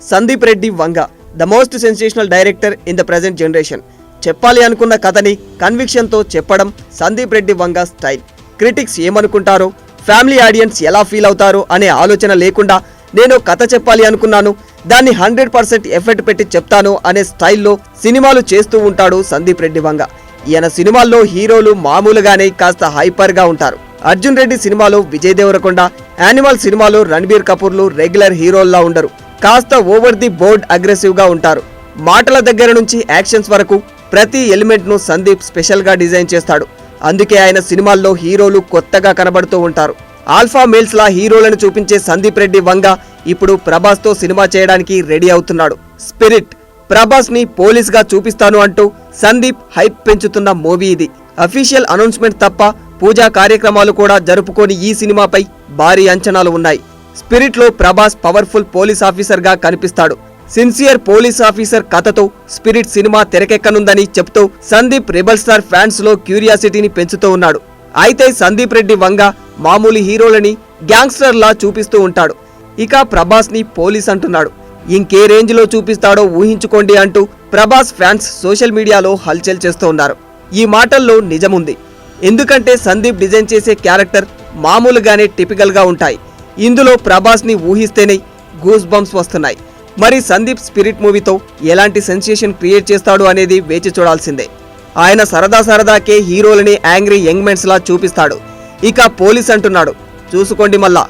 Sandeep Reddy Vanga, the most sensational director in the present generation. చెప్పాలి అనుకున్న కథని కన్విక్షన్తో చెప్పడం సందీప్ రెడ్డి వంగ స్టైల్. క్రిటిక్స్ ఏమనుకుంటారో, ఫ్యామిలీ ఆడియన్స్ ఎలా ఫీల్ అవుతారో అనే ఆలోచన లేకుండా నేను కథ చెప్పాలి అనుకున్నాను, దాన్ని 100% ఎఫర్ట్ పెట్టి చెప్తాను అనే స్టైల్లో సినిమాలు చేస్తూ ఉంటాడు సందీప్ రెడ్డి వంగ. ఈయన సినిమాల్లో హీరోలు మామూలుగానే కాస్త హైపర్గా ఉంటారు. అర్జున్ రెడ్డి సినిమాలో విజయ్ దేవరకొండ, యానిమల్ సినిమాలో రణబీర్ కపూర్లు రెగ్యులర్ హీరోల్లా ఉండరు. కాస్త ఓవర్ ది బోర్డ్ అగ్రెసివ్గా ఉంటారు. మాటల దగ్గర నుంచి యాక్షన్స్ వరకు ప్రతి ఎలిమెంట్ను సందీప్ స్పెషల్గా డిజైన్ చేస్తాడు. అందుకే ఆయన సినిమాల్లో హీరోలు కొత్తగా కనబడుతూ ఉంటారు. ఆల్ఫా మేల్స్ లా హీరోలను చూపించే సందీప్ రెడ్డి వంగ ఇప్పుడు ప్రభాస్తో సినిమా చేయడానికి రెడీ అవుతున్నాడు. స్పిరిట్, ప్రభాస్ ని పోలీస్ గా చూపిస్తాను అంటూ సందీప్ హైప్ పెంచుతున్న మూవీ ఇది. అఫీషియల్ అనౌన్స్మెంట్ తప్ప పూజా కార్యక్రమాలు కూడా జరుపుకొని ఈ సినిమాపై భారీ అంచనాలు ఉన్నాయి. స్పిరిట్ లో ప్రభాస్ పవర్ఫుల్ పోలీస్ ఆఫీసర్ గా కనిపిస్తాడు. సిన్సియర్ పోలీస్ ఆఫీసర్ కథతో స్పిరిట్ సినిమా తెరకెక్కనుందని చెప్తూ సందీప్ రెబల్ స్టార్ ఫ్యాన్స్ లో క్యూరియాసిటీని పెంచుతూ ఉన్నాడు. అయితే సందీప్ రెడ్డి వంగ మామూలు హీరోలని గ్యాంగ్స్టర్ లా చూపిస్తూ ఉంటాడు. ఇక ప్రభాస్ ని పోలీస్ అంటున్నాడు. ఇంకే రేంజ్ లో చూపిస్తాడో ఊహించుకోండి అంటూ ప్రభాస్ ఫ్యాన్స్ సోషల్ మీడియాలో హల్చల్ చేస్తూ ఉన్నారు. ఈ మాటల్లో నిజముంది. ఎందుకంటే సందీప్ డిజైన్ చేసే క్యారెక్టర్ మామూలుగానే టిపికల్ గా ఉంటాయి. ఇందులో ప్రభాస్ ని ఊహిస్తేనే గూస్ బంప్స్ వస్తున్నాయి. మరి సందీప్ స్పిరిట్ మూవీతో ఎలాంటి సెన్సేషన్ క్రియేట్ చేస్తాడు అనేది వేచి చూడాల్సిందే. ఆయన సరదాకే హీరోలని యాంగ్రీ యంగ్ మెన్స్ లా చూపిస్తాడు. ఇక పోలీస్ అంటున్నాడు, చూసుకోండి మళ్ళా.